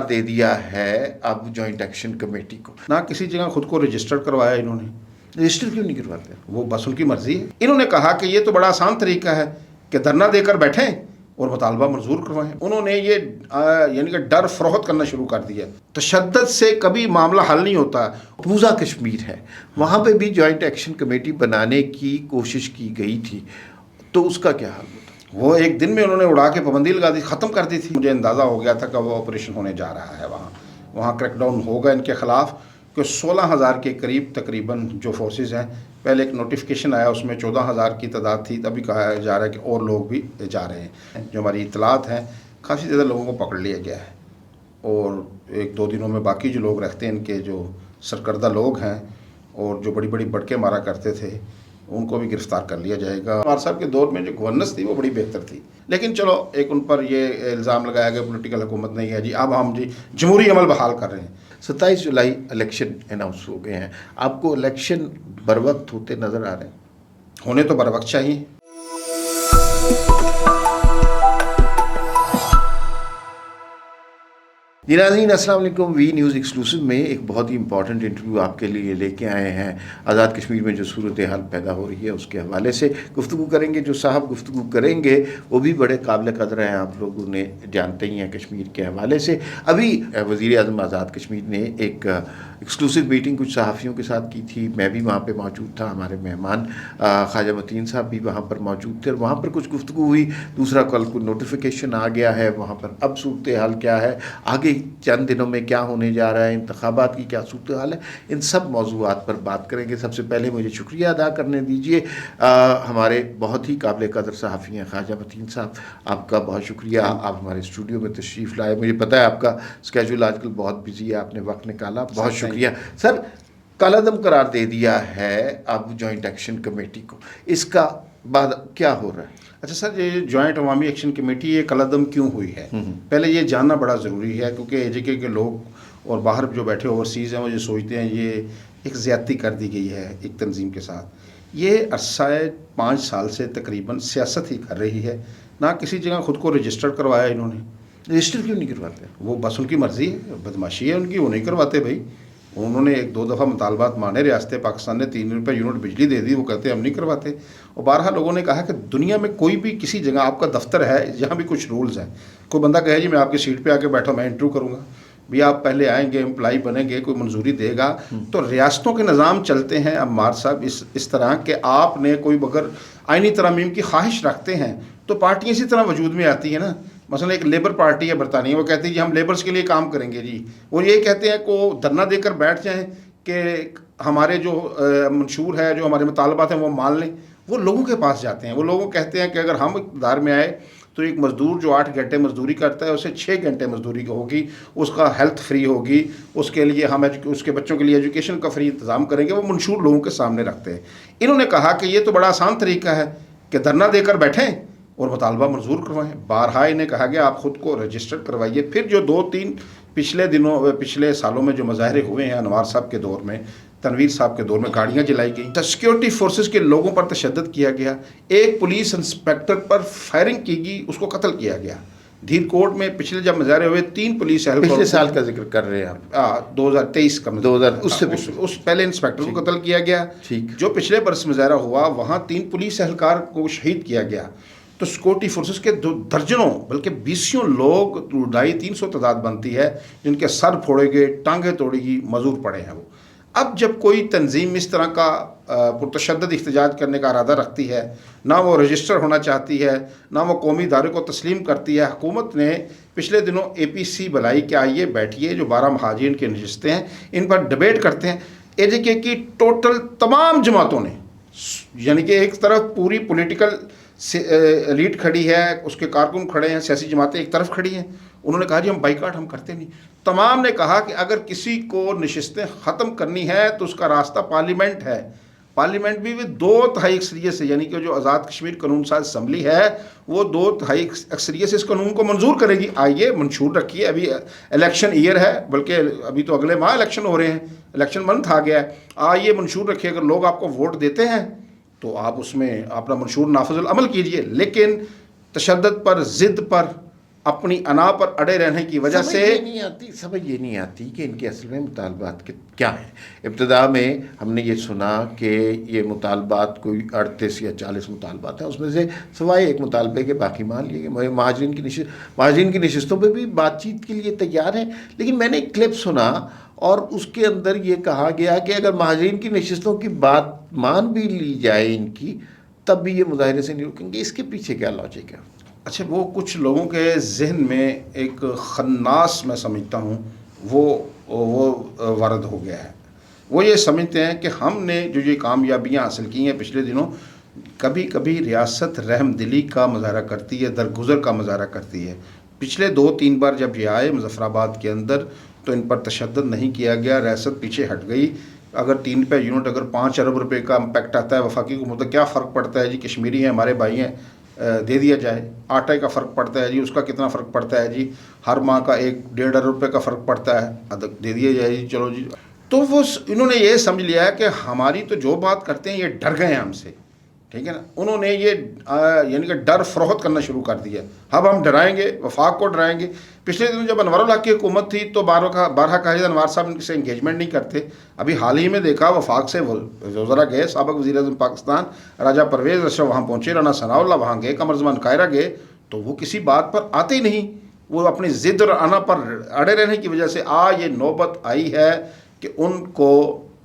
دے دیا ہے اب جوائنٹ ایکشن کمیٹی کو. نہ کسی جگہ خود کو رجسٹر کروایا انہوں نے. رجسٹر کیوں نہیں کرواتے؟ وہ بس ان کی مرضی ہے. انہوں نے کہا کہ یہ تو بڑا آسان طریقہ ہے کہ دھرنا دے کر بیٹھیں اور مطالبہ منظور کروائیں. انہوں نے یہ یعنی کہ ڈر فروخت کرنا شروع کر دیا. تشدد سے کبھی معاملہ حل نہیں ہوتا. مقبوضہ کشمیر ہے، وہاں پہ بھی جوائنٹ ایکشن کمیٹی بنانے کی کوشش کی گئی تھی، تو اس کا کیا حال ہوتا؟ وہ ایک دن میں انہوں نے اڑا کے پابندی لگا دی، ختم کر دی تھی. مجھے اندازہ ہو گیا تھا کہ وہ آپریشن ہونے جا رہا ہے. وہاں کریک ڈاؤن ہوگا ان کے خلاف کہ 16,000 کے قریب تقریباً جو فورسز ہیں. پہلے ایک نوٹیفیکیشن آیا، اس میں 14,000 کی تعداد تھی. ابھی کہا جا رہا ہے کہ اور لوگ بھی جا رہے ہیں. جو ہماری اطلاعات ہیں کافی زیادہ لوگوں کو پکڑ لیا گیا ہے، اور 1-2 دنوں میں باقی جو لوگ رہتے ہیں ان کے جو سرکردہ لوگ ہیں اور جو بڑی بڑی بڑکیں مارا کرتے تھے ان کو بھی گرفتار کر لیا جائے گا. عمر صاحب کے دور میں جو گورننس تھی وہ بڑی بہتر تھی، لیکن چلو ایک ان پر یہ الزام لگایا گیا پولیٹیکل حکومت نہیں ہے جی. اب ہم جمہوری عمل بحال کر رہے ہیں. 27 جولائی الیکشن اناؤنس ہو گئے ہیں. آپ کو الیکشن بر وقت ہوتے نظر آ رہے ہیں؟ ہونے تو بر وقت چاہیے. جی ناظرین السلام علیکم. وی نیوز ایکسکلوسیو میں ایک بہت ہی امپورٹنٹ انٹرویو آپ کے لیے لے کے آئے ہیں. آزاد کشمیر میں جو صورتحال پیدا ہو رہی ہے اس کے حوالے سے گفتگو کریں گے. جو صاحب گفتگو کریں گے وہ بھی بڑے قابل قدر ہیں، آپ لوگ انہیں جانتے ہی ہیں کشمیر کے حوالے سے. ابھی وزیر اعظم آزاد کشمیر نے ایک ایکسکلوسیو میٹنگ کچھ صحافیوں کے ساتھ کی تھی. میں بھی وہاں پہ موجود تھا، ہمارے مہمان خواجہ متین صاحب بھی وہاں پر موجود تھے، اور وہاں پر کچھ گفتگو ہوئی. دوسرا کل کو نوٹیفیکیشن آ گیا ہے وہاں پر. اب صورتحال کیا ہے، آگے چند دنوں میں کیا ہونے جا رہا ہے، انتخابات کی کیا صورتحال ہے، ان سب موضوعات پر بات کریں گے. سب سے پہلے مجھے شکریہ ادا کرنے دیجیے ہمارے بہت ہی قابل قدر صحافی ہیں خواجہ متین صاحب. آپ کا بہت شکریہ، آپ ہمارے اسٹوڈیو میں تشریف لائے. مجھے پتہ ہے آپ کا اسکیجول آج کل بہت بزی ہے، آپ نے وقت نکالا، بہت شکریہ. سر، کالعدم قرار دے دیا ہے اب جوائنٹ ایکشن کمیٹی کو، اس کا بعد کیا ہو رہا ہے؟ اچھا سر، یہ جوائنٹ عوامی ایکشن کمیٹی یہ کالعدم کیوں ہوئی ہے؟ پہلے یہ جاننا بڑا ضروری ہے، کیونکہ AJK کے لوگ اور باہر جو بیٹھے اوورسیز ہیں وہ یہ سوچتے ہیں یہ ایک زیادتی کر دی گئی ہے ایک تنظیم کے ساتھ. یہ عرصہ 5 سال سے تقریباً سیاست ہی کر رہی ہے. نہ کسی جگہ خود کو رجسٹر کروایا انہوں نے. رجسٹر کیوں نہیں کرواتے؟ وہ بس ان کی مرضی ہے، بدماشی ہے ان کی، وہ نہیں کرواتے بھائی. انہوں نے 1-2 دفعہ مطالبات مانے، ریاست پاکستان نے 3 روپے یونٹ بجلی دے دی، وہ کہتے ہیں ہم نہیں کرواتے. اور بارہا لوگوں نے کہا کہ دنیا میں کوئی بھی کسی جگہ آپ کا دفتر ہے جہاں بھی کچھ رولز ہیں، کوئی بندہ کہے جی میں آپ کی سیٹ پہ آ کے بیٹھا میں انٹرویو کروں گا، بھی آپ پہلے آئیں گے، امپلائی بنیں گے، کوئی منظوری دے گا. تو ریاستوں کے نظام چلتے ہیں عمار صاحب اس طرح کہ آپ نے کوئی اگر آئینی ترامیم کی خواہش رکھتے ہیں تو پارٹیاں اسی طرح وجود میں آتی ہیں نا. مثلا ایک لیبر پارٹی ہے برطانیہ، وہ کہتے ہیں جی ہم لیبرز کے لیے کام کریں گے جی، اور یہ کہتے ہیں کہ دھرنا دے کر بیٹھ جائیں کہ ہمارے جو منشور ہے، جو ہمارے مطالبات ہیں وہ مان لیں. وہ لوگوں کے پاس جاتے ہیں، وہ لوگوں کہتے ہیں کہ اگر ہم اقتدار میں آئے تو ایک مزدور جو 8 گھنٹے مزدوری کرتا ہے اسے 6 گھنٹے مزدوری ہوگی، اس کا ہیلتھ فری ہوگی، اس کے لیے ہم اس کے بچوں کے لیے ایجوکیشن کا فری انتظام کریں گے. وہ منشور لوگوں کے سامنے رکھتے ہیں. انہوں نے کہا کہ یہ تو بڑا آسان طریقہ ہے کہ دھرنا دے کر بیٹھیں اور مطالبہ منظور کروائیں. بارہا انہیں کہا گیا آپ خود کو رجسٹر کروائیے. پھر جو 2-3 پچھلے سالوں میں جو مظاہرے ہوئے ہیں، انوار صاحب کے دور میں، تنویر صاحب کے دور میں گاڑیاں جلائی گئیں، سیکیورٹی فورسز کے لوگوں پر تشدد کیا گیا. ایک پولیس انسپیکٹر پر فائرنگ کی گئی، اس کو قتل کیا گیا. دھیر کوٹ میں پچھلے جب مظاہرے ہوئے 3 پولیس اہلکار، پچھلے سال کا ذکر کر رہے ہیں آپ؟ 2023 کا. اس پہلے انسپیکٹر کو قتل کیا گیا. جو پچھلے برس مظاہرہ ہوا وہاں 3 پولیس اہلکار کو شہید کیا گیا. تو سیکورٹی فورسز کے درجنوں بلکہ 20 لوگ، 250-300 تعداد بنتی ہے، جن کے سر پھوڑے گئے، ٹانگیں توڑی گئی، معذور پڑے ہیں وہ. اب جب کوئی تنظیم اس طرح کا پرتشدد احتجاج کرنے کا ارادہ رکھتی ہے، نہ وہ رجسٹر ہونا چاہتی ہے، نہ وہ قومی ادارے کو تسلیم کرتی ہے. حکومت نے پچھلے دنوں APC بلائی کہ آئیے بیٹھیے، جو 12 مہاجرین کے نشستیں ہیں ان پر ڈبیٹ کرتے ہیں. AJK کی ٹوٹل تمام جماعتوں نے، یعنی کہ ایک طرف پوری پولیٹیکل لیڈ کھڑی ہے، اس کے کارکن کھڑے ہیں، سیاسی جماعتیں ایک طرف کھڑی ہیں. انہوں نے کہا جی ہم بائیکاٹ ہم کرتے نہیں. تمام نے کہا کہ اگر کسی کو نشستیں ختم کرنی ہے تو اس کا راستہ پارلیمنٹ ہے. پارلیمنٹ بھی 2/3 اکثریت سے، یعنی کہ جو آزاد کشمیر قانون ساز اسمبلی ہے وہ 2/3 اکثریت سے اس قانون کو منظور کرے گی. آئیے منشور رکھیے، ابھی الیکشن ایئر ہے، بلکہ ابھی تو اگلے ماہ الیکشن ہو رہے ہیں، الیکشن منتھ آ گیا ہے. آئیے منشور رکھیے، اگر لوگ آپ کو ووٹ دیتے ہیں تو آپ اس میں اپنا منشور نافذ العمل کیجئے. لیکن تشدد پر، ضد پر اپنی انا پر اڑے رہنے کی وجہ سے سمجھ یہ نہیں آتی کہ ان کے اصل میں مطالبات کیا ہیں. ابتدا میں ہم نے یہ سنا کہ یہ مطالبات کوئی 38 یا 40 مطالبات ہیں، اس میں سے سوائے ایک مطالبے کے باقی مان لیے گئے. مہاجرین کی نشستوں پہ بھی بات چیت کے لیے تیار ہیں، لیکن میں نے ایک کلپ سنا اور اس کے اندر یہ کہا گیا کہ اگر مہاجرین کی نشستوں کی بات مان بھی لی جائے ان کی، تب بھی یہ مظاہرے سے نہیں رکیں گے. اس کے پیچھے کیا لاجک ہے؟ اچھا، وہ کچھ لوگوں کے ذہن میں ایک خناس میں سمجھتا ہوں وہ وارد ہو گیا ہے. وہ یہ سمجھتے ہیں کہ ہم نے جو یہ کامیابیاں حاصل کی ہیں پچھلے دنوں، کبھی کبھی ریاست رحم دلی کا مظاہرہ کرتی ہے، درگزر کا مظاہرہ کرتی ہے. پچھلے 2-3 بار جب یہ آئے مظفر آباد کے اندر تو ان پر تشدد نہیں کیا گیا، ریاست پیچھے ہٹ گئی. اگر 3 روپے یونٹ، اگر 5 ارب روپے کا امپیکٹ آتا ہے وفاقی حکومت کا، کیا فرق پڑتا ہے جی؟ کشمیری ہیں، ہمارے بھائی ہیں، دے دیا جائے. آٹے کا فرق پڑتا ہے جی، اس کا کتنا فرق پڑتا ہے جی؟ ہر ماہ کا 1-1.5 ارب روپے کا فرق پڑتا ہے، دے دیا جائے جی، چلو جی. تو وہ انہوں نے یہ سمجھ لیا ہے کہ ہماری تو جو بات کرتے ہیں یہ ڈر گئے ہیں ہم سے، ٹھیک ہے نا. انہوں نے یہ یعنی کہ ڈر فروخت کرنا شروع کر دیا. اب ہم ڈرائیں گے، وفاق کو ڈرائیں گے. پچھلے دنوں جب انوار الحق کی حکومت تھی تو بارہا کہا انوار صاحب ان سے انگیجمنٹ نہیں کرتے. ابھی حال ہی میں دیکھا وفاق سے وزراء گئے، سابق وزیر اعظم پاکستان راجہ پرویز اشرف وہاں پہنچے، رانا ثناء اللہ وہاں گئے، قمر زمان قاہرہ گئے، تو وہ کسی بات پر آتے ہی نہیں. وہ اپنی ضد اور انا پر اڑے رہنے کی وجہ سے یہ نوبت آئی ہے کہ ان کو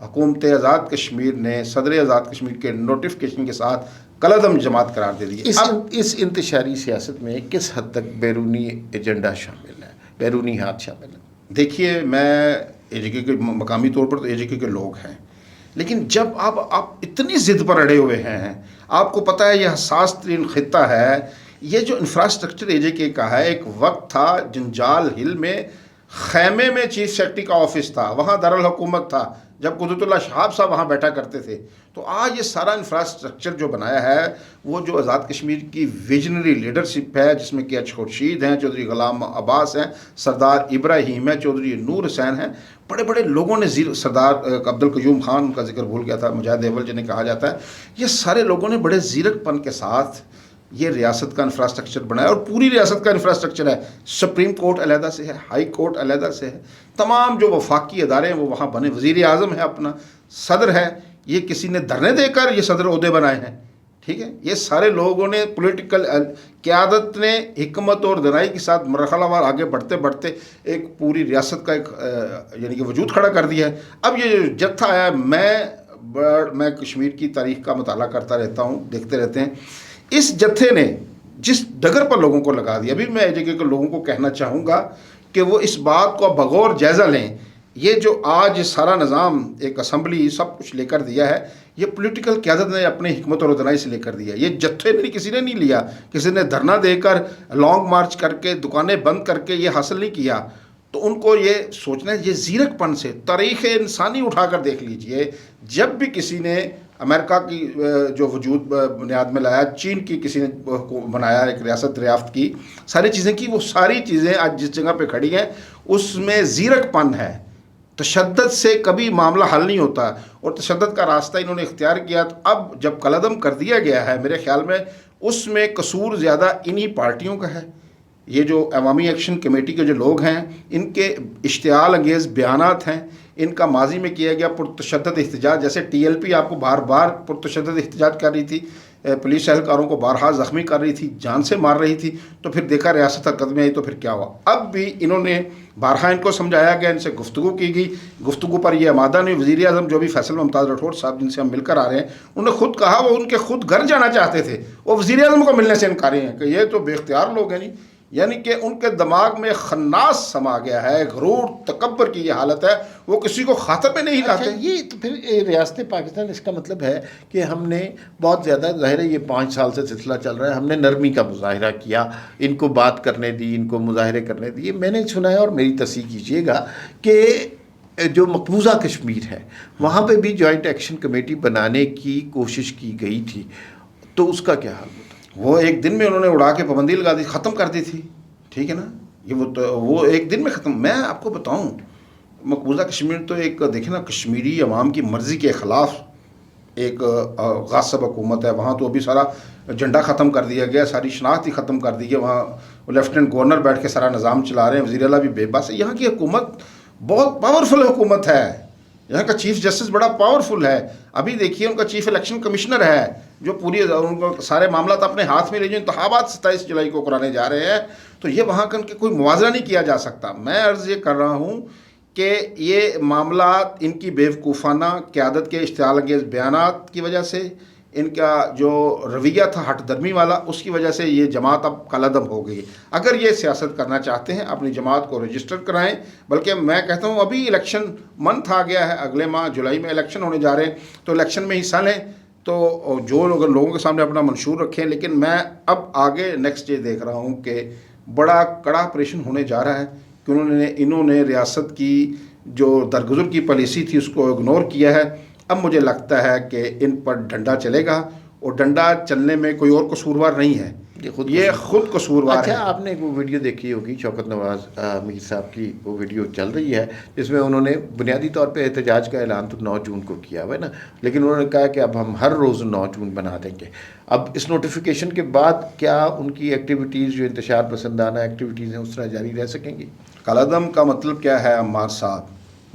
حکومت آزاد کشمیر نے صدر آزاد کشمیر کے نوٹیفکیشن کے ساتھ کالعدم جماعت قرار دے دی. اس انتشاری سیاست میں کس حد تک بیرونی ایجنڈا شامل ہے، بیرونی ہاتھ شامل ہے؟ دیکھیے، میں اے جے کے مقامی طور پر تو اے جے کے لوگ ہیں، لیکن جب آپ اتنی ضد پر اڑے ہوئے ہیں، آپ کو پتہ ہے یہ حساس ترین خطہ ہے. یہ جو انفراسٹرکچر اے جے کے کا ہے، ایک وقت تھا جنجال ہل میں خیمے میں چیف سیکرٹری کا آفس تھا، وہاں دارالحکومت تھا، جب قدرت اللہ شہاب صاحب وہاں بیٹھا کرتے تھے. تو آج یہ سارا انفراسٹرکچر جو بنایا ہے وہ جو آزاد کشمیر کی ویژنری لیڈرشپ ہے، جس میں کہ ایچ خورشید ہیں، چودھری غلام عباس ہیں، سردار ابراہیم ہیں، چودھری نور حسین ہیں، بڑے بڑے لوگوں نے سردار عبدالقیوم خان، ان کا ذکر بھول گیا تھا، مجاہد اول جنہیں کہا جاتا ہے. یہ سارے لوگوں نے بڑے زیرک پن کے ساتھ یہ ریاست کا انفراسٹرکچر بنایا، اور پوری ریاست کا انفراسٹرکچر ہے. سپریم کورٹ علیحدہ سے ہے، ہائی کورٹ علیحدہ سے ہے، تمام جو وفاقی ادارے ہیں وہ وہاں بنے. وزیر اعظم ہے اپنا، صدر ہے، یہ کسی نے دھرنے دے کر یہ صدر عہدے بنائے ہیں، ٹھیک ہے. یہ سارے لوگوں نے پولیٹیکل قیادت نے حکمت اور دانائی کے ساتھ مرحلہ وار آگے بڑھتے بڑھتے ایک پوری ریاست کا ایک یعنی کہ وجود کھڑا کر دیا ہے. اب یہ جو جتھا ہے، میں کشمیر کی تاریخ کا مطالعہ کرتا رہتا ہوں، دیکھتے رہتے ہیں. اس جتھے نے جس ڈگر پر لوگوں کو لگا دیا، ابھی میں اے جے کے لوگوں کو کہنا چاہوں گا کہ وہ اس بات کو بغور جائزہ لیں. یہ جو آج سارا نظام ایک اسمبلی سب کچھ لے کر دیا ہے، یہ پولیٹیکل قیادت نے اپنی حکمت اور دانائی سے لے کر دیا. یہ جتھے میں کسی نے نہیں لیا، کسی نے دھرنا دے کر، لانگ مارچ کر کے، دکانیں بند کر کے یہ حاصل نہیں کیا. تو ان کو یہ سوچنا ہے، یہ زیرک پن سے تاریخ انسانی اٹھا کر دیکھ لیجئے. جب بھی کسی نے امریکہ کی جو وجود بنیاد میں لایا، چین کی کسی نے بنایا ایک ریاست دریافت کی، ساری چیزیں کی، وہ ساری چیزیں آج جس جگہ پہ کھڑی ہیں اس میں زیرک پن ہے. تشدد سے کبھی معاملہ حل نہیں ہوتا، اور تشدد کا راستہ انہوں نے اختیار کیا. تو اب جب قلعدم کر دیا گیا ہے، میرے خیال میں اس میں قصور زیادہ انہی پارٹیوں کا ہے. یہ جو عوامی ایکشن کمیٹی کے جو لوگ ہیں، ان کے اشتعال انگیز بیانات ہیں، ان کا ماضی میں کیا گیا پرتشدد احتجاج. جیسے ٹی ایل پی آپ کو بار بار پرتشدد احتجاج کر رہی تھی، پولیس اہلکاروں کو بارہا زخمی کر رہی تھی، جان سے مار رہی تھی، تو پھر دیکھا ریاست حرکت میں آئی تو پھر کیا ہوا. اب بھی انہوں نے بارہا ان کو سمجھایا گیا، ان سے گفتگو کی گئی، گفتگو پر یہ آمادہ نہیں. وزیر اعظم جو بھی فیصل ممتاز راٹھور صاحب جن سے ہم مل کر آ رہے ہیں، انہوں نے خود کہا وہ ان کے خود گھر جانا چاہتے تھے، وہ وزیر اعظم کو ملنے سے انکاری ہیں کہ یہ تو بے اختیار لوگ ہیں. نہیں، یعنی کہ ان کے دماغ میں خناس سما گیا ہے، غرور تکبر کی یہ حالت ہے، وہ کسی کو خاطر میں نہیں لاتے. یہ تو پھر ریاست پاکستان، اس کا مطلب ہے کہ ہم نے بہت زیادہ، ظاہر ہے یہ 5 سال سے سلسلہ چل رہا ہے، ہم نے نرمی کا مظاہرہ کیا، ان کو بات کرنے دی، ان کو مظاہرے کرنے دی. میں نے سنا ہے، اور میری تصحیح کیجیے گا، کہ جو مقبوضہ کشمیر ہے وہاں پہ بھی جوائنٹ ایکشن کمیٹی بنانے کی کوشش کی گئی تھی، تو اس کا کیا حال ہوتا؟ وہ ایک دن میں انہوں نے اڑا کے پابندی لگا دی، ختم کر دی تھی، ٹھیک ہے نا. وہ ایک دن میں ختم. میں آپ کو بتاؤں، مقبوضہ کشمیر تو ایک دیکھیں نا، کشمیری عوام کی مرضی کے خلاف ایک غاصب حکومت ہے. وہاں تو ابھی سارا جھنڈا ختم کر دیا گیا، ساری شناخت ہی ختم کر دی ہے. وہاں وہ لیفٹیننٹ گورنر بیٹھ کے سارا نظام چلا رہے ہیں, وزیر اعلیٰ بھی بے بس ہے. یہاں کی حکومت بہت پاورفل حکومت ہے. یہاں کا چیف جسٹس بڑا پاورفل ہے. ابھی دیکھیے ان کا چیف الیکشن کمشنر ہے جو پوری ان کو سارے معاملات اپنے ہاتھ میں لے, جو انتخابات 27 جولائی کو کرانے جا رہے ہیں. تو یہ وہاں کا ان کے کوئی موازنہ نہیں کیا جا سکتا. میں عرض یہ کر رہا ہوں کہ یہ معاملات ان کی بیوقوفانہ قیادت کے اشتعال انگیز بیانات کی وجہ سے, ان کا جو رویہ تھا ہٹ درمی والا, اس کی وجہ سے یہ جماعت اب کالعدم ہو گئی. اگر یہ سیاست کرنا چاہتے ہیں اپنی جماعت کو رجسٹر کرائیں. بلکہ میں کہتا ہوں ابھی الیکشن منتھ آ گیا ہے, اگلے ماہ جولائی میں الیکشن ہونے جا رہے ہیں, تو الیکشن میں حصہ لیں. تو جو اگر لوگوں کے سامنے اپنا منشور رکھیں. لیکن میں اب آگے نیکسٹ یہ دیکھ رہا ہوں کہ بڑا کڑا آپریشن ہونے جا رہا ہے کہ انہوں نے ریاست کی جو درگزر کی پالیسی تھی اس کو اگنور کیا ہے. اب مجھے لگتا ہے کہ ان پر ڈنڈا چلے گا, اور ڈنڈا چلنے میں کوئی اور قصوروار نہیں ہے, یہ خود قصوروار ہے. اچھا, آپ نے وہ ویڈیو دیکھی ہوگی شوکت نواز میر صاحب کی, وہ ویڈیو چل رہی ہے جس میں انہوں نے بنیادی طور پہ احتجاج کا اعلان تو 9 جون کو کیا ہوا ہے نا, لیکن انہوں نے کہا کہ اب ہم ہر روز 9 جون بنا دیں گے. اب اس نوٹیفیکیشن کے بعد کیا ان کی ایکٹیویٹیز جو انتشار پسندانہ ایکٹیویٹیز ہیں اس طرح جاری رہ سکیں گی؟ کالعدم کا مطلب کیا ہے عمار صاحب؟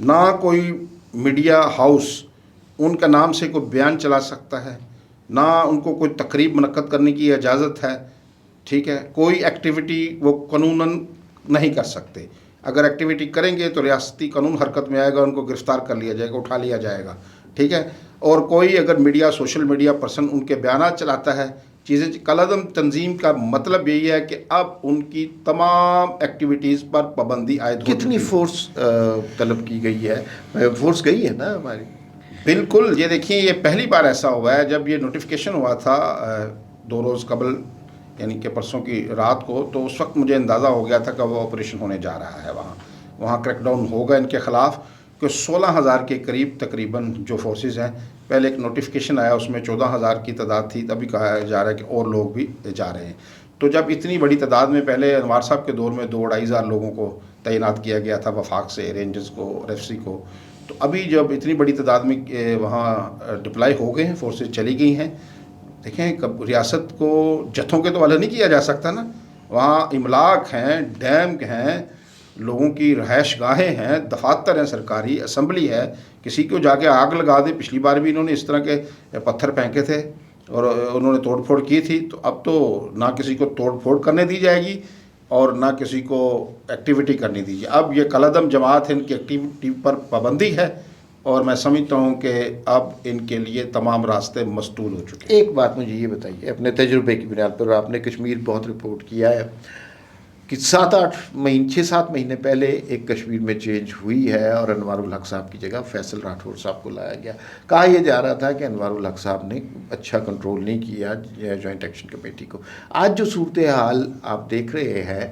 نہ کوئی میڈیا ہاؤس ان کا نام سے کوئی بیان چلا سکتا ہے, نہ ان کو کوئی تقریب منعقد کرنے کی اجازت ہے. ٹھیک ہے, کوئی ایکٹیویٹی وہ قانوناً نہیں کر سکتے. اگر ایکٹیویٹی کریں گے تو ریاستی قانون حرکت میں آئے گا, ان کو گرفتار کر لیا جائے گا, اٹھا لیا جائے گا. ٹھیک ہے, اور کوئی اگر media social media person in کے بیانات چلاتا ہے چیزیں. کالعدم تنظیم کا مطلب یہی ہے کہ اب ان کی تمام ایکٹیویٹیز پر پابندی عائد ہو. کتنی فورس طلب کی گئی ہے؟ فورس گئی ہے نا ہماری؟ بالکل. یہ دیکھیں, یہ پہلی بار ایسا ہوا ہے. جب یہ نوٹیفیکیشن ہوا تھا 2 روز قبل, یعنی کہ پرسوں کی رات کو, تو اس وقت مجھے اندازہ ہو گیا تھا کہ وہ آپریشن ہونے جا رہا ہے. وہاں کریک ڈاؤن ہوگا ان کے خلاف, کہ 16,000 کے قریب تقریباً جو فورسز ہیں. پہلے ایک نوٹیفیکیشن آیا, اس میں 14,000 کی تعداد تھی, تبھی کہا جا رہا ہے کہ اور لوگ بھی جا رہے ہیں. تو جب اتنی بڑی تعداد میں, پہلے انوار صاحب کے دور میں 2,500 لوگوں کو تعینات کیا گیا تھا وفاق سے, رینجرز کو, RFC کو. تو ابھی جب اتنی بڑی تعداد میں وہاں ڈپلائی ہو گئے ہیں, فورسز چلی گئی ہیں. دیکھیں, ریاست کو جتھوں کے تو حوالے نہیں کیا جا سکتا نا. وہاں املاک ہیں, ڈیم ہیں, لوگوں کی رہائش گاہیں ہیں, دفاتر ہیں سرکاری, اسمبلی ہے. کسی کو جا کے آگ لگا دے. پچھلی بار بھی انہوں نے اس طرح کے پتھر پھینکے تھے اور انہوں نے توڑ پھوڑ کی تھی. تو اب تو نہ کسی کو توڑ پھوڑ کرنے دی جائے گی اور نہ کسی کو ایکٹیویٹی کرنے دیجیے. اب یہ کالعدم جماعت ہے, ان کی ایکٹیویٹی پر پابندی ہے, اور میں سمجھتا ہوں کہ اب ان کے لیے تمام راستے مستول ہو چکے ہیں. ایک بات مجھے یہ بتائیے, اپنے تجربے کی بنیاد پر, آپ نے کشمیر بہت رپورٹ کیا ہے کہ 6-7 مہینے پہلے ایک کشمیر میں چینج ہوئی ہے اور انوار الحق صاحب کی جگہ فیصل راٹھور صاحب کو لایا گیا. کہا یہ جا رہا تھا کہ انوار الحق صاحب نے اچھا کنٹرول نہیں کیا جوائنٹ ایکشن کمیٹی کو. آج جو صورتحال آپ دیکھ رہے ہیں,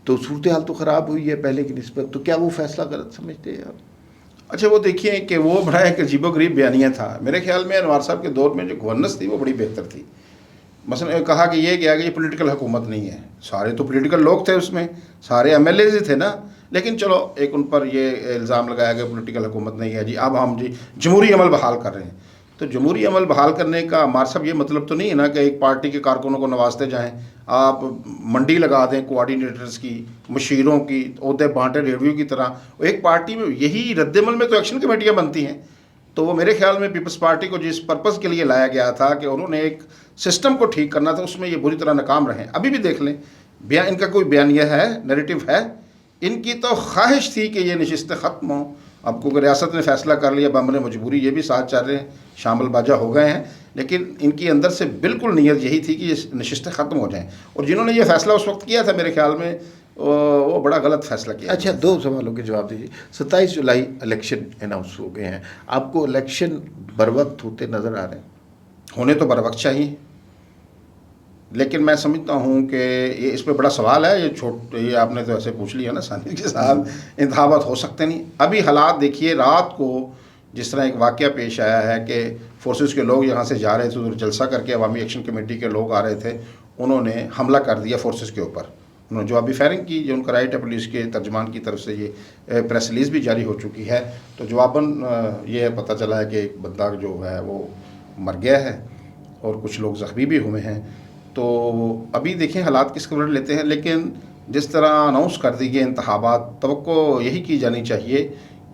تو صورتحال تو خراب ہوئی ہے پہلے کی نسبت, تو کیا وہ فیصلہ غلط سمجھتے ہیں آپ؟ اچھا, وہ دیکھیے کہ وہ بڑا ایک عجیب و غریب بیانیہ تھا. میرے خیال میں انوار صاحب کے دور میں جو گورننس تھی وہ بڑی بہتر تھی. مثلا کہا کہ یہ پولیٹیکل حکومت نہیں ہے. سارے تو پولیٹیکل لوگ تھے اس میں, سارے MLAs ہی تھے نا. لیکن چلو ایک ان پر یہ الزام لگایا کہ پولیٹیکل حکومت نہیں ہے جی, اب ہم جمہوری عمل بحال کر رہے ہیں. تو جمہوری عمل بحال کرنے کا ہمارا صاحب یہ مطلب تو نہیں ہے نا کہ ایک پارٹی کے کارکنوں کو نوازتے جائیں. آپ منڈی لگا دیں کوآرڈینیٹرز کی, مشیروں کی, عہدے بانٹے ریڈیو کی طرح. ایک پارٹی میں یہی رد عمل میں تو ایکشن کمیٹیاں بنتی ہیں. تو وہ میرے خیال میں پیپلز پارٹی کو جس پرپز کے لیے لایا گیا تھا کہ انہوں نے ایک سسٹم کو ٹھیک کرنا تھا, اس میں یہ بری طرح ناکام رہے. ابھی بھی دیکھ لیں, ان کا کوئی بیان یہ ہے, نیریٹو ہے. ان کی تو خواہش تھی کہ یہ نشستیں ختم ہوں. اب کو ریاست نے فیصلہ کر لیا بامر مجبوری, یہ بھی ساتھ چل رہے ہیں, شامل باجہ ہو گئے ہیں. لیکن ان کی اندر سے بالکل نیت یہی تھی کہ یہ نشستیں ختم ہو جائیں. اور جنہوں نے یہ فیصلہ اس وقت کیا تھا میرے خیال میں وہ بڑا غلط فیصلہ کیا. اچھا, 2 سوالوں کے جواب دیجیے. 27 جولائی الیکشن اناؤنس ہو گئے ہیں, آپ کو الیکشن بر وقت ہوتے نظر آ رہے ہیں؟ ہونے تو بر وقت چاہیے, لیکن میں سمجھتا ہوں کہ یہ اس پہ بڑا سوال ہے. یہ آپ نے تو ایسے پوچھ لیا نا ثانیہ کے ساتھ, انتخابات ہو سکتے نہیں. ابھی حالات دیکھیے, رات کو جس طرح ایک واقعہ پیش آیا ہے کہ فورسز کے لوگ یہاں سے جا رہے تھے, ادھر جلسہ کر کے عوامی ایکشن کمیٹی کے لوگ آ رہے تھے, انہوں نے حملہ کر دیا فورسز کے اوپر. انہوں نے جوابی فائرنگ کی, جو ان کا رائٹ ہے. پولیس کے ترجمان کی طرف سے یہ پریس ریلیز بھی جاری ہو چکی ہے. تو جواباً یہ پتہ چلا ہے کہ ایک بندہ جو ہے وہ مر گیا ہے اور کچھ لوگ زخمی بھی ہوئے ہیں. تو ابھی دیکھیں حالات کس قدر لیتے ہیں، لیکن جس طرح اناؤنس کر دی گئے انتخابات، توقع یہی کی جانی چاہیے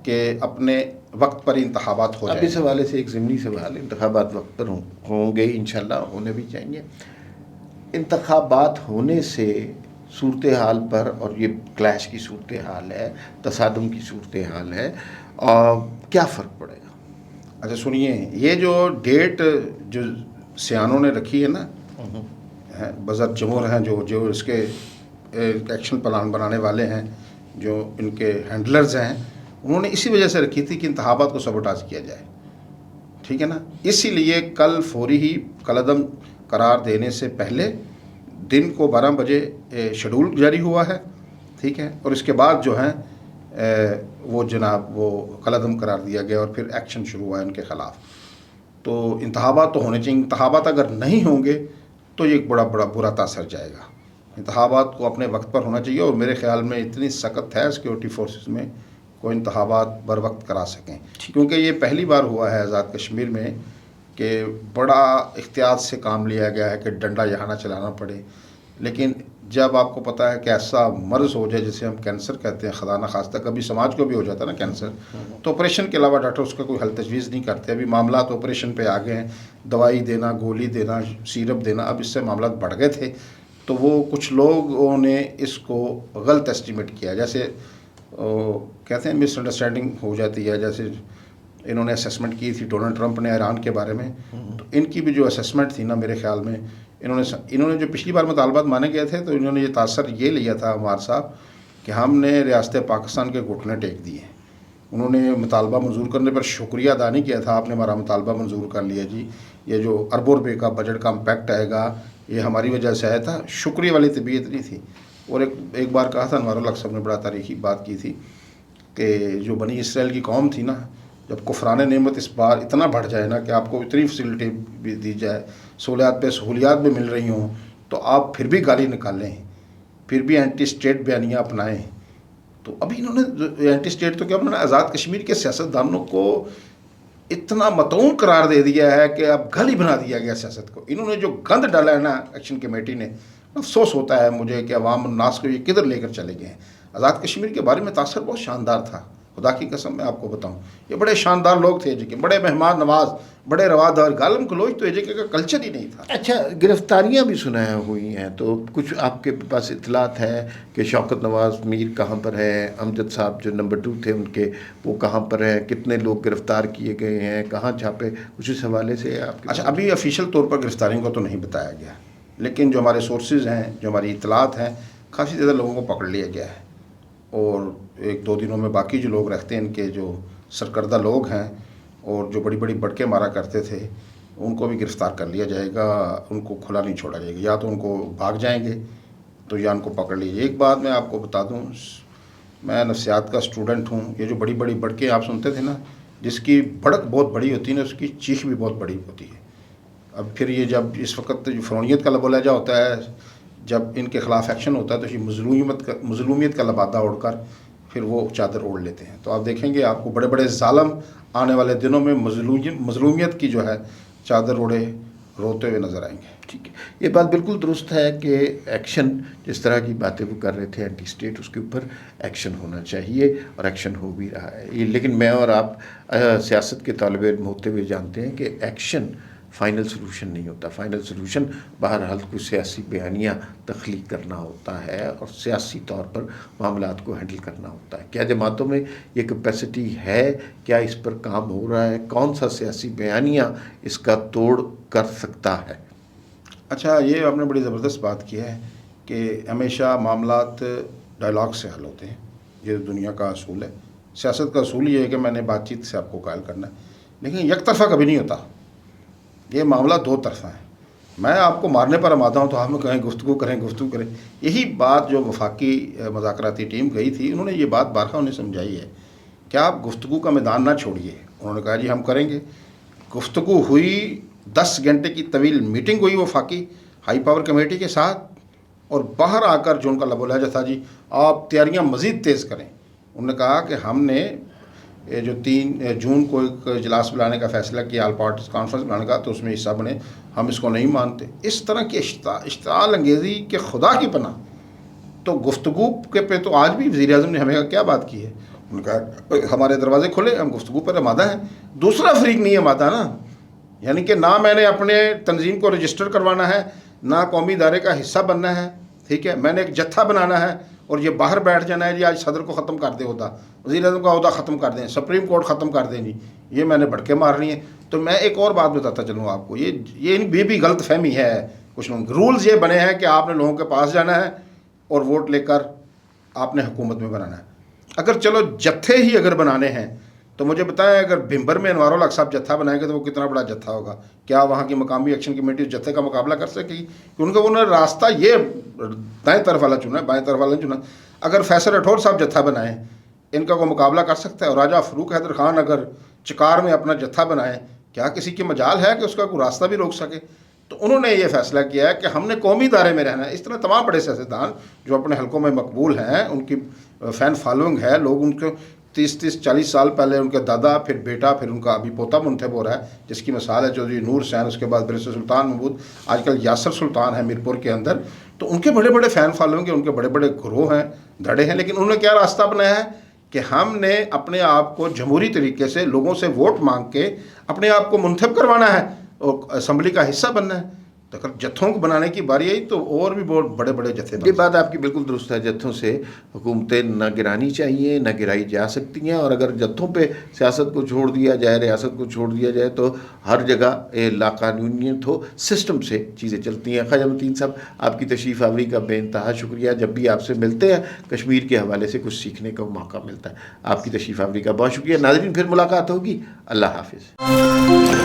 کہ اپنے وقت پر انتخابات ہو اب جائیں۔ اس حوالے سے ایک ضمنی سوال، انتخابات وقت پر ہوں گے انشاءاللہ، ہونے بھی چاہیے۔ انتخابات ہونے سے صورتحال پر، اور یہ کلیش کی صورتحال ہے، تصادم کی صورتحال ہے، اور کیا فرق پڑے گا؟ اچھا سنیے، یہ جو ڈیٹ جو سیانوں نے رکھی ہے نا، بذات جمہور ہیں جو اس کے ایکشن پلان بنانے والے ہیں، جو ان کے ہینڈلرز ہیں، انہوں نے اسی وجہ سے رکھی تھی کہ انتخابات کو سبوٹاج کیا جائے، ٹھیک ہے نا۔ اسی لیے کل فوری ہی کالعدم قرار دینے سے پہلے دن کو 12 بجے شیڈول جاری ہوا ہے، ٹھیک ہے، اور اس کے بعد جو ہیں وہ جناب وہ کالعدم قرار دیا گیا، اور پھر ایکشن شروع ہوا ہے ان کے خلاف۔ تو انتخابات تو ہونے چاہیے، انتخابات اگر نہیں ہوں گے تو یہ ایک بڑا برا تاثر جائے گا۔ انتخابات کو اپنے وقت پر ہونا چاہیے، اور میرے خیال میں اتنی سخت ہے سیکورٹی فورسز میں کو انتخابات بر وقت کرا سکیں، کیونکہ یہ پہلی بار ہوا ہے آزاد کشمیر میں کہ بڑا احتیاط سے کام لیا گیا ہے کہ ڈنڈا یہاں نہ چلانا پڑے۔ لیکن جب آپ کو پتہ ہے کہ ایسا مرض ہو جائے جسے ہم کینسر کہتے ہیں، خدا نخواستہ کبھی سماج کو بھی ہو جاتا ہے نا کینسر، تو آپریشن کے علاوہ ڈاکٹر اس کا کوئی حل تجویز نہیں کرتے۔ ابھی معاملات آپریشن پہ آ گئے ہیں، دوائی دینا، گولی دینا، سیرپ دینا، اب اس سے معاملات بڑھ گئے تھے۔ تو وہ کچھ لوگوں نے اس کو غلط اسٹیمیٹ کیا، جیسے کہتے ہیں مس انڈرسٹینڈنگ ہو جاتی ہے، جیسے انہوں نے اسیسمنٹ کی تھی ڈونلڈ ٹرمپ نے ایران کے بارے میں، تو ان کی بھی جو اسیسمنٹ تھی نا، میرے خیال میں انہوں نے جو پچھلی بار مطالبات مانے گئے تھے، تو انہوں نے یہ تاثر یہ لیا تھا عمار صاحب کہ ہم نے ریاست پاکستان کے گھٹنے ٹیک دیے۔ انہوں نے مطالبہ منظور کرنے پر شکریہ ادا نہیں کیا تھا، آپ نے ہمارا مطالبہ منظور کر لیا جی، یہ جو اربوں روپے کا بجٹ کا امپیکٹ آئے گا یہ ہماری وجہ سے آیا تھا، شکریہ والی طبیعت نہیں تھی۔ اور ایک بار کہا تھا انوار الحق صاحب نے، بڑا تاریخی بات کی تھی کہ جو بنی اسرائیل کی قوم تھی نا، جب کفران نعمت اس بار اتنا بڑھ جائے نا کہ آپ کو اتنی فیسلٹی بھی دی جائے، سہولیات بھی مل رہی ہوں، تو آپ پھر بھی گالی نکالیں، پھر بھی اینٹی اسٹیٹ بیانیاں اپنائیں۔ تو ابھی انہوں نے اینٹی اسٹیٹ تو کیا، انہوں نے آزاد کشمیر کے سیاستدانوں کو اتنا مطعون قرار دے دیا ہے کہ اب گالی بنا دیا گیا سیاست کو۔ انہوں نے جو گند ڈالا ہے نا ایکشن کمیٹی نے، افسوس ہوتا ہے مجھے کہ عوام الناس کو یہ کدھر لے کر چلے گئے ہیں۔ آزاد کشمیر کے بارے میں تاثر بہت شاندار تھا، خدا کی قسم میں آپ کو بتاؤں، یہ بڑے شاندار لوگ تھے جی، کہ بڑے مہمان نواز، بڑے روادار، گالم گلوچ تو ایجے کا کلچر ہی نہیں تھا۔ اچھا، گرفتاریاں بھی سنا ہوئی ہیں، تو کچھ آپ کے پاس اطلاعات ہے کہ شوکت نواز میر کہاں پر ہے، امجد صاحب جو نمبر 2 تھے ان کے، وہ کہاں پر ہیں، کتنے لوگ گرفتار کیے گئے ہیں، کہاں چھاپے، کچھ اس حوالے سے آپ کے؟ اچھا، ابھی افیشیل طور پر گرفتاریوں کو تو نہیں بتایا گیا، لیکن جو ہمارے سورسز ہیں، جو ہماری اطلاعات ہیں، کافی زیادہ لوگوں کو پکڑ لیا گیا ہے، اور 1-2 دنوں میں باقی جو لوگ رہتے ہیں ان کے جو سرکردہ لوگ ہیں اور جو بڑی بڑی بڑکیں مارا کرتے تھے ان کو بھی گرفتار کر لیا جائے گا، ان کو کھلا نہیں چھوڑا جائے گا، یا تو ان کو بھاگ جائیں گے تو یا ان کو پکڑ لیجیے۔ ایک بات میں آپ کو بتا دوں، میں نفسیات کا اسٹوڈنٹ ہوں، یہ جو بڑی بڑی بڑکیں آپ سنتے تھے نا، جس کی بڑک بہت بڑی ہوتی ہے نا، اس کی چیخ بھی بہت بڑی ہوتی ہے۔ اب پھر یہ جب اس وقت جو فرونیت کا لب و لہجہ ہوتا ہے، جب ان کے خلاف ایکشن ہوتا ہے تو یہ مظلومیت کا لبادہ اوڑھ کر پھر وہ چادر اوڑھ لیتے ہیں۔ تو آپ دیکھیں گے آپ کو بڑے بڑے ظالم آنے والے دنوں میں مظلومیت کی جو ہے چادر اوڑھے روتے ہوئے نظر آئیں گے۔ ٹھیک ہے، یہ بات بالکل درست ہے کہ ایکشن، جس طرح کی باتیں وہ کر رہے تھے اینٹی اسٹیٹ، اس کے اوپر ایکشن ہونا چاہیے، اور ایکشن ہو بھی رہا ہے۔ لیکن میں اور آپ سیاست کے طالب علم ہوتے ہوئے جانتے ہیں کہ ایکشن فائنل سلوشن نہیں ہوتا۔ فائنل سلوشن بہرحال کوئی سیاسی بیانیہ تخلیق کرنا ہوتا ہے، اور سیاسی طور پر معاملات کو ہینڈل کرنا ہوتا ہے۔ کیا جماعتوں میں یہ کیپیسٹی ہے؟ کیا اس پر کام ہو رہا ہے؟ کون سا سیاسی بیانیہ اس کا توڑ کر سکتا ہے؟ اچھا، یہ آپ نے بڑی زبردست بات کی ہے کہ ہمیشہ معاملات ڈائلاگ سے حل ہوتے ہیں، یہ دنیا کا اصول ہے۔ سیاست کا اصول یہ ہے کہ میں نے بات چیت سے آپ کو قائل کرنا ہے، لیکن یک طرفہ کبھی نہیں ہوتا، یہ معاملہ 2 طرفہ ہیں۔ میں آپ کو مارنے پر آمادہ ہوں تو آپ میں کہیں گفتگو کریں۔ یہی بات جو وفاقی مذاکراتی ٹیم گئی تھی، انہوں نے یہ بات بارہا انہیں سمجھائی ہے کہ آپ گفتگو کا میدان نہ چھوڑیے۔ انہوں نے کہا جی ہم کریں گے۔ گفتگو ہوئی، 10 گھنٹے کی طویل میٹنگ ہوئی وفاقی ہائی پاور کمیٹی کے ساتھ، اور باہر آ کر جو ان کا لب و لہجہ تھا، جی آپ تیاریاں مزید تیز کریں۔ انہوں نے کہا کہ ہم نے جو 3 جون کو ایک اجلاس بلانے کا فیصلہ کیا، آل پارٹیز کانفرنس بلانے کا، تو اس میں حصہ بنے ہم اس کو نہیں مانتے. اس طرح کی اشتعال انگیزی کے خدا کی پناہ. تو گفتگو کے پہ تو آج بھی وزیر اعظم نے ہمیں کیا بات کی ہے؟ انہوں نے کہا ہمارے دروازے کھلے، ہم گفتگو پر آمادہ ہیں. دوسرا فریق نہیں آمادہ نا، یعنی کہ نہ میں نے اپنے تنظیم کو رجسٹر کروانا ہے، نہ قومی ادارے کا حصہ بننا ہے، ٹھیک ہے، میں نے ایک جتھا بنانا ہے اور یہ باہر بیٹھ جانا ہے جی آج صدر کو ختم کر دے عہدہ، وزیر اعظم کا عہدہ ختم کر دیں، سپریم کورٹ ختم کر دیں جی، یہ میں نے بھڑکے مارنی ہے. تو میں ایک اور بات بتاتا چلوں آپ کو، یہ بھی غلط فہمی ہے کچھ لوگوں کے. رولز یہ بنے ہیں کہ آپ نے لوگوں کے پاس جانا ہے اور ووٹ لے کر آپ نے حکومت میں بنانا ہے. اگر چلو جتھے ہی اگر بنانے ہیں تو مجھے بتائیں اگر بھمبر میں انوار الحق صاحب جتھا بنائیں گے تو وہ کتنا بڑا جتھا ہوگا؟ کیا وہاں کی مقامی ایکشن کمیٹی اس جتھے کا مقابلہ کر سکے گی؟ کیونکہ انہوں نے راستہ یہ دائیں طرف والا چنا ہے، بائیں طرف والا چنا. اگر فیصل راٹھور صاحب جتھا بنائیں ان کا کوئی مقابلہ کر سکتا ہے؟ اور راجہ فاروق حیدر خان اگر چکار میں اپنا جتھا بنائیں، کیا کسی کی مجال ہے کہ اس کا کوئی راستہ بھی روک سکے؟ تو انہوں نے یہ فیصلہ کیا ہے کہ ہم نے قومی ادارے میں رہنا ہے. اس طرح تمام بڑے سیاستدان جو اپنے حلقوں میں مقبول ہیں، ان کی فین فالوئنگ ہے، لوگ ان کو 30-40 سال پہلے ان کے دادا، پھر بیٹا، پھر ان کا ابھی پوتا منتخب ہو رہا ہے، جس کی مثال ہے چودھری نور حسین، اس کے بعد بیرسٹر سلطان محمود، آج کل یاسر سلطان ہے میرپور کے اندر. تو ان کے بڑے بڑے فین فالوئنگ ہیں، ان کے بڑے بڑے گروہ ہیں، دھڑے ہیں. لیکن انہوں نے کیا راستہ بنایا ہے کہ ہم نے اپنے آپ کو جمہوری طریقے سے لوگوں سے ووٹ مانگ کے اپنے آپ کو منتخب کروانا ہے اور اسمبلی کا حصہ بننا ہے. تو اگر جتھوں کو بنانے کی باری آئی تو اور بھی بہت بڑے بڑے جتھے یہ بات آپ کی بالکل درست ہے. جتھوں سے حکومتیں نہ گرانی چاہیے، نہ گرائی جا سکتی ہیں. اور اگر جتھوں پہ سیاست کو چھوڑ دیا جائے، ریاست کو چھوڑ دیا جائے تو ہر جگہ لاقانونیت ہو، سسٹم سے چیزیں چلتی ہیں. خواجہ متین صاحب، آپ کی تشریف آوری کا بے انتہا شکریہ. جب بھی آپ سے ملتے ہیں کشمیر کے حوالے سے کچھ سیکھنے کا موقع ملتا ہے. آپ کی تشریف آوری کا بہت شکریہ. ناظرین، پھر ملاقات ہوگی. اللہ حافظ.